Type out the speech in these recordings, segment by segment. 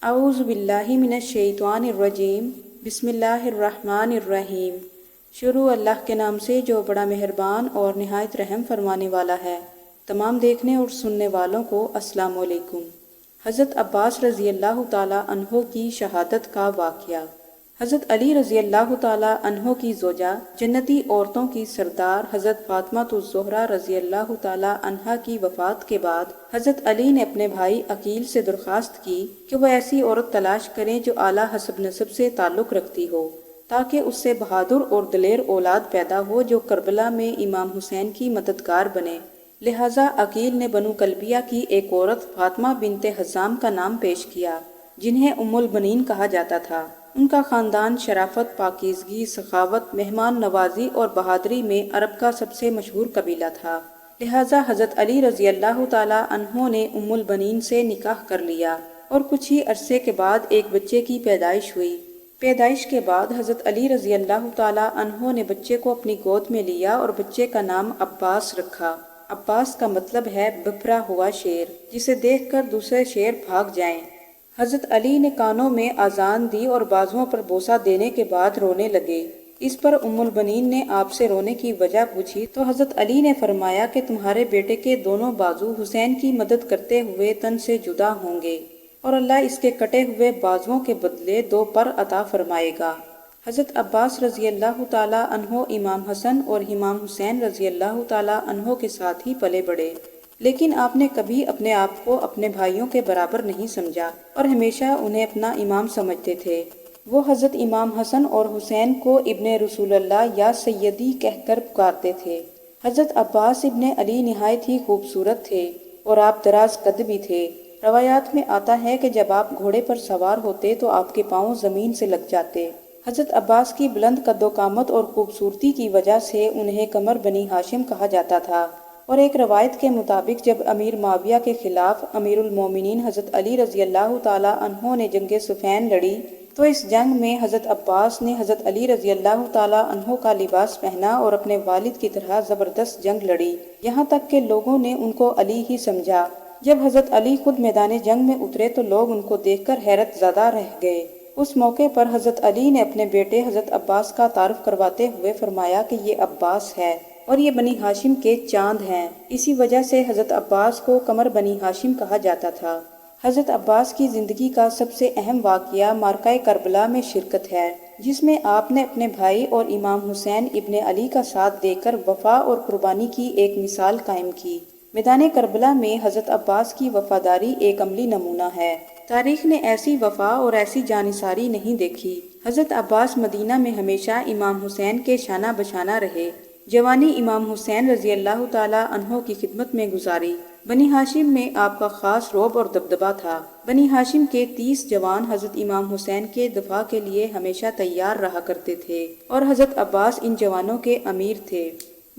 اعوذ باللہ من الشیطان الرجیم بسم اللہ الرحمن الرحیم۔ شروع اللہ کے نام سے جو بڑا مہربان اور نہایت رحم فرمانے والا ہے۔ تمام دیکھنے اور سننے والوں کو السلام علیکم۔ حضرت عباس رضی اللہ تعالیٰ عنہ کی شہادت کا واقعہ۔ حضرت علی رضی اللہ تعالیٰ عنہ کی زوجہ، جنتی عورتوں کی سردار حضرت فاطمہ الزہرا رضی اللہ تعالیٰ عنہا کی وفات کے بعد حضرت علی نے اپنے بھائی عقیل سے درخواست کی کہ وہ ایسی عورت تلاش کریں جو اعلیٰ حسب نسب سے تعلق رکھتی ہو، تاکہ اس سے بہادر اور دلیر اولاد پیدا ہو جو کربلا میں امام حسین کی مددگار بنے۔ لہٰذا عقیل نے بنو کلبیہ کی ایک عورت فاطمہ بنت حزام کا نام پیش کیا، جنہیں ام البنین کہا جاتا تھا۔ ان کا خاندان شرافت، پاکیزگی، سخاوت، مہمان نوازی اور بہادری میں عرب کا سب سے مشہور قبیلہ تھا۔ لہٰذا حضرت علی رضی اللہ تعالیٰ عنہ نے ام البنین سے نکاح کر لیا اور کچھ ہی عرصے کے بعد ایک بچے کی پیدائش ہوئی۔ پیدائش کے بعد حضرت علی رضی اللہ تعالیٰ عنہ نے بچے کو اپنی گود میں لیا اور بچے کا نام عباس رکھا۔ عباس کا مطلب ہے بپھرا ہوا شیر، جسے دیکھ کر دوسرے شیر بھاگ جائیں۔ حضرت علی نے کانوں میں اذان دی اور بازوؤں پر بوسہ دینے کے بعد رونے لگے۔ اس پر ام البنین نے آپ سے رونے کی وجہ پوچھی تو حضرت علی نے فرمایا کہ تمہارے بیٹے کے دونوں بازو حسین کی مدد کرتے ہوئے تن سے جدا ہوں گے اور اللہ اس کے کٹے ہوئے بازوؤں کے بدلے 2 پر عطا فرمائے گا۔ حضرت عباس رضی اللہ تعالیٰ عنہ امام حسن اور امام حسین رضی اللہ تعالیٰ عنہ کے ساتھ ہی پلے بڑھے، لیکن آپ نے کبھی اپنے آپ کو اپنے بھائیوں کے برابر نہیں سمجھا اور ہمیشہ انہیں اپنا امام سمجھتے تھے۔ وہ حضرت امام حسن اور حسین کو ابن رسول اللہ یا سیدی کہہ کر پکارتے تھے۔ حضرت عباس ابن علی نہایت ہی خوبصورت تھے اور آپ دراز قد بھی تھے۔ روایات میں آتا ہے کہ جب آپ گھوڑے پر سوار ہوتے تو آپ کے پاؤں زمین سے لگ جاتے۔ حضرت عباس کی بلند قد و قامت اور خوبصورتی کی وجہ سے انہیں قمر بنی ہاشم کہا جاتا تھا، اور ایک روایت کے مطابق جب امیر معاویہ کے خلاف امیر المومنین حضرت علی رضی اللہ تعالیٰ عنہ نے جنگ صفین لڑی تو اس جنگ میں حضرت عباس نے حضرت علی رضی اللہ تعالیٰ عنہ کا لباس پہنا اور اپنے والد کی طرح زبردست جنگ لڑی، یہاں تک کہ لوگوں نے ان کو علی ہی سمجھا۔ جب حضرت علی خود میدان جنگ میں اترے تو لوگ ان کو دیکھ کر حیرت زدہ رہ گئے۔ اس موقع پر حضرت علی نے اپنے بیٹے حضرت عباس کا تعارف کرواتے ہوئے فرمایا کہ یہ عباس ہے اور یہ بنی ہاشم کے چاند ہیں۔ اسی وجہ سے حضرت عباس کو قمر بنی ہاشم کہا جاتا تھا۔ حضرت عباس کی زندگی کا سب سے اہم واقعہ معرکہ کربلا میں شرکت ہے، جس میں آپ نے اپنے بھائی اور امام حسین ابن علی کا ساتھ دے کر وفا اور قربانی کی ایک مثال قائم کی۔ میدان کربلا میں حضرت عباس کی وفاداری ایک عملی نمونہ ہے۔ تاریخ نے ایسی وفا اور ایسی جانثاری نہیں دیکھی۔ حضرت عباس مدینہ میں ہمیشہ امام حسین کے شانہ بشانہ رہے۔ جوانی امام حسین رضی اللہ تعالیٰ عنہ کی خدمت میں گزاری۔ بنی ہاشم میں آپ کا خاص رعب اور دبدبہ تھا۔ بنی ہاشم کے 30 جوان حضرت امام حسین کے دفاع کے لیے ہمیشہ تیار رہا کرتے تھے اور حضرت عباس ان جوانوں کے امیر تھے۔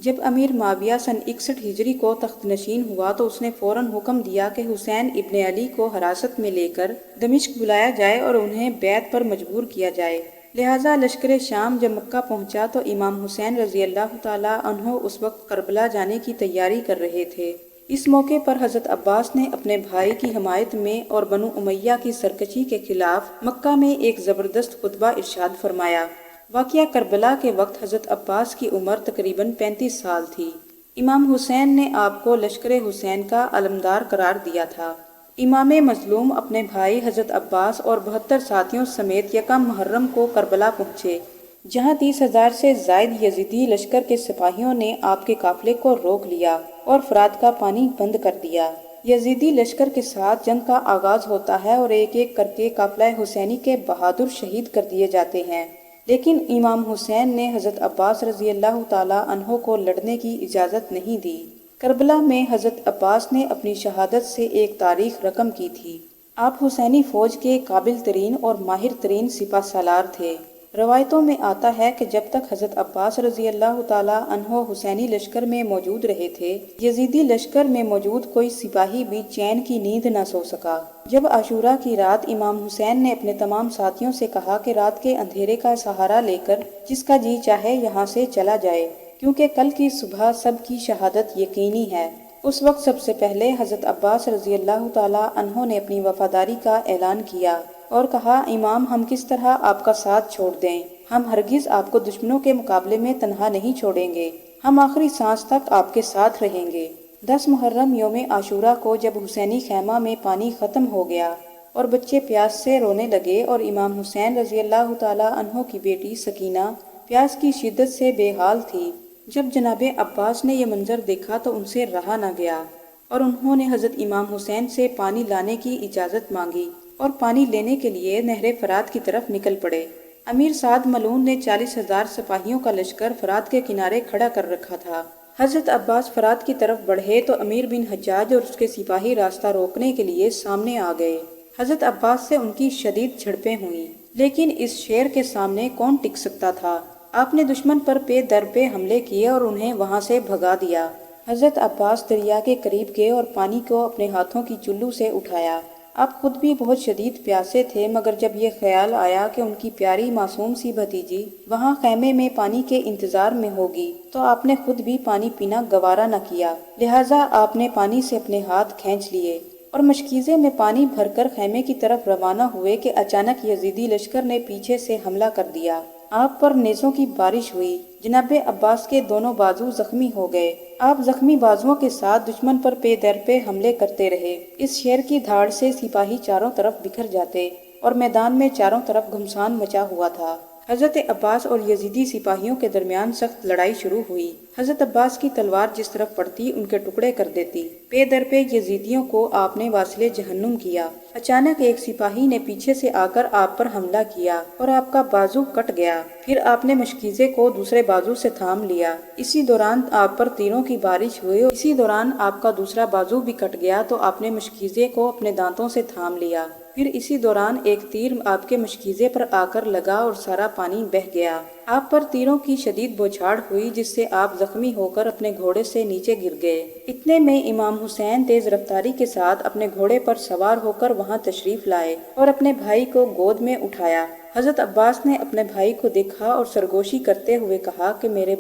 جب امیر معاویہ سن 61 ہجری کو تخت نشین ہوا تو اس نے فوراً حکم دیا کہ حسین ابن علی کو حراست میں لے کر دمشق بلایا جائے اور انہیں بیعت پر مجبور کیا جائے۔ لہٰذا لشکر شام جب مکہ پہنچا تو امام حسین رضی اللہ تعالیٰ عنہ اس وقت کربلا جانے کی تیاری کر رہے تھے۔ اس موقع پر حضرت عباس نے اپنے بھائی کی حمایت میں اور بنو امیہ کی سرکشی کے خلاف مکہ میں ایک زبردست خطبہ ارشاد فرمایا۔ واقعہ کربلا کے وقت حضرت عباس کی عمر تقریباً 35 سال تھی۔ امام حسین نے آپ کو لشکر حسین کا علمدار قرار دیا تھا۔ امام مظلوم اپنے بھائی حضرت عباس اور 72 ساتھیوں سمیت یکم محرم کو کربلا پہنچے، جہاں 30,000 سے زائد یزیدی لشکر کے سپاہیوں نے آپ کے قافلے کو روک لیا اور فرات کا پانی بند کر دیا۔ یزیدی لشکر کے ساتھ جنگ کا آغاز ہوتا ہے اور ایک ایک کر کے قافلہ حسینی کے بہادر شہید کر دیے جاتے ہیں، لیکن امام حسین نے حضرت عباس رضی اللہ تعالیٰ عنہ کو لڑنے کی اجازت نہیں دی۔ کربلا میں حضرت عباس نے اپنی شہادت سے ایک تاریخ رقم کی تھی۔ آپ حسینی فوج کے قابل ترین اور ماہر ترین سپہ سالار تھے۔ روایتوں میں آتا ہے کہ جب تک حضرت عباس رضی اللہ تعالیٰ عنہ حسینی لشکر میں موجود رہے تھے، یزیدی لشکر میں موجود کوئی سپاہی بھی چین کی نیند نہ سو سکا۔ جب عاشورہ کی رات امام حسین نے اپنے تمام ساتھیوں سے کہا کہ رات کے اندھیرے کا سہارا لے کر جس کا جی چاہے یہاں سے چلا جائے، کیونکہ کل کی صبح سب کی شہادت یقینی ہے، اس وقت سب سے پہلے حضرت عباس رضی اللہ تعالیٰ عنہ نے اپنی وفاداری کا اعلان کیا۔ اور کہا امام ہم کس طرح آپ کا ساتھ چھوڑ دیں، ہم ہرگز آپ کو دشمنوں کے مقابلے میں تنہا نہیں چھوڑیں گے، ہم آخری سانس تک آپ کے ساتھ رہیں گے۔ 10 محرم یوم عاشورہ کو جب حسینی خیمہ میں پانی ختم ہو گیا اور بچے پیاس سے رونے لگے اور امام حسین رضی اللہ تعالیٰ عنہ کی بیٹی سکینہ پیاس کی شدت سے بے حال تھی، جب جناب عباس نے یہ منظر دیکھا تو ان سے رہا نہ گیا اور انہوں نے حضرت امام حسین سے پانی لانے کی اجازت مانگی اور پانی لینے کے لیے نہر فرات کی طرف نکل پڑے۔ امیر سعد ملعون نے 40,000 سپاہیوں کا لشکر فرات کے کنارے کھڑا کر رکھا تھا۔ حضرت عباس فرات کی طرف بڑھے تو امیر بن حجاج اور اس کے سپاہی راستہ روکنے کے لیے سامنے آ گئے۔ حضرت عباس سے ان کی شدید جھڑپیں ہوئیں، لیکن اس شیر کے سامنے کون ٹک سکتا تھا؟ آپ نے دشمن پر پے در پہ حملے کیے اور انہیں وہاں سے بھگا دیا۔ حضرت عباس دریا کے قریب گئے اور پانی کو اپنے ہاتھوں کی چلو سے اٹھایا۔ آپ خود بھی بہت شدید پیاسے تھے، مگر جب یہ خیال آیا کہ ان کی پیاری معصوم سی بھتیجی وہاں خیمے میں پانی کے انتظار میں ہوگی تو آپ نے خود بھی پانی پینا گوارا نہ کیا، لہٰذا آپ نے پانی سے اپنے ہاتھ کھینچ لیے اور مشکیزے میں پانی بھر کر خیمے کی طرف روانہ ہوئے کہ اچانک یزیدی لشکر نے پیچھے سے حملہ کر دیا۔ آپ پر نیزوں کی بارش ہوئی، جناب عباس کے دونوں بازو زخمی ہو گئے۔ آپ زخمی بازوؤں کے ساتھ دشمن پر پے در پہ حملے کرتے رہے۔ اس شیر کی دھاڑ سے سپاہی چاروں طرف بکھر جاتے اور میدان میں چاروں طرف گھمسان مچا ہوا تھا۔ حضرت عباس اور یزیدی سپاہیوں کے درمیان سخت لڑائی شروع ہوئی۔ حضرت عباس کی تلوار جس طرف پڑتی ان کے ٹکڑے کر دیتی۔ پے در پہ یزیدیوں کو آپ نے واصل جہنم کیا۔ اچانک ایک سپاہی نے پیچھے سے آ کر آپ پر حملہ کیا اور آپ کا بازو کٹ گیا۔ پھر آپ نے مشکیزے کو دوسرے بازو سے تھام لیا۔ اسی دوران آپ پر تیروں کی بارش ہوئی اور اسی دوران آپ کا دوسرا بازو بھی کٹ گیا تو آپ نے مشکیزے کو اپنے دانتوں سے تھام لیا۔ پھر اسی دوران ایک تیر آپ کے مشکیزے پر آ کر لگا اور سارا پانی بہہ گیا۔ آپ پر تیروں کی شدید بوچھاڑ ہوئی جس سے آپ زخمی ہو کر اپنے گھوڑے سے نیچے گر گئے۔ اتنے میں امام حسین تیز رفتاری کے ساتھ اپنے گھوڑے پر سوار ہو کر وہاں تشریف لائے اور اپنے بھائی کو گود میں اٹھایا۔ حضرت عباس نے اپنے بھائی کو دیکھا اور سرگوشی کرتے ہوئے کہا کہ میرے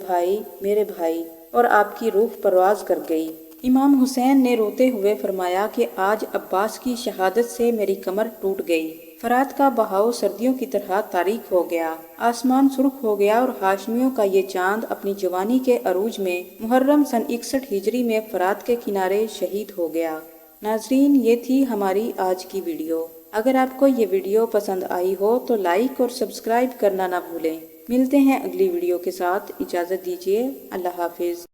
بھائی، اور آپ کی روح پرواز کر گئی۔ امام حسین نے روتے ہوئے فرمایا کہ آج عباس کی شہادت سے میری کمر ٹوٹ گئی۔ فرات کا بہاؤ سردیوں کی طرح تاریک ہو گیا، آسمان سرخ ہو گیا اور ہاشمیوں کا یہ چاند اپنی جوانی کے عروج میں محرم سن 61 ہجری میں فرات کے کنارے شہید ہو گیا۔ ناظرین، یہ تھی ہماری آج کی ویڈیو۔ اگر آپ کو یہ ویڈیو پسند آئی ہو تو لائک اور سبسکرائب کرنا نہ بھولیں۔ ملتے ہیں اگلی ویڈیو کے ساتھ، اجازت دیجیے، اللہ حافظ۔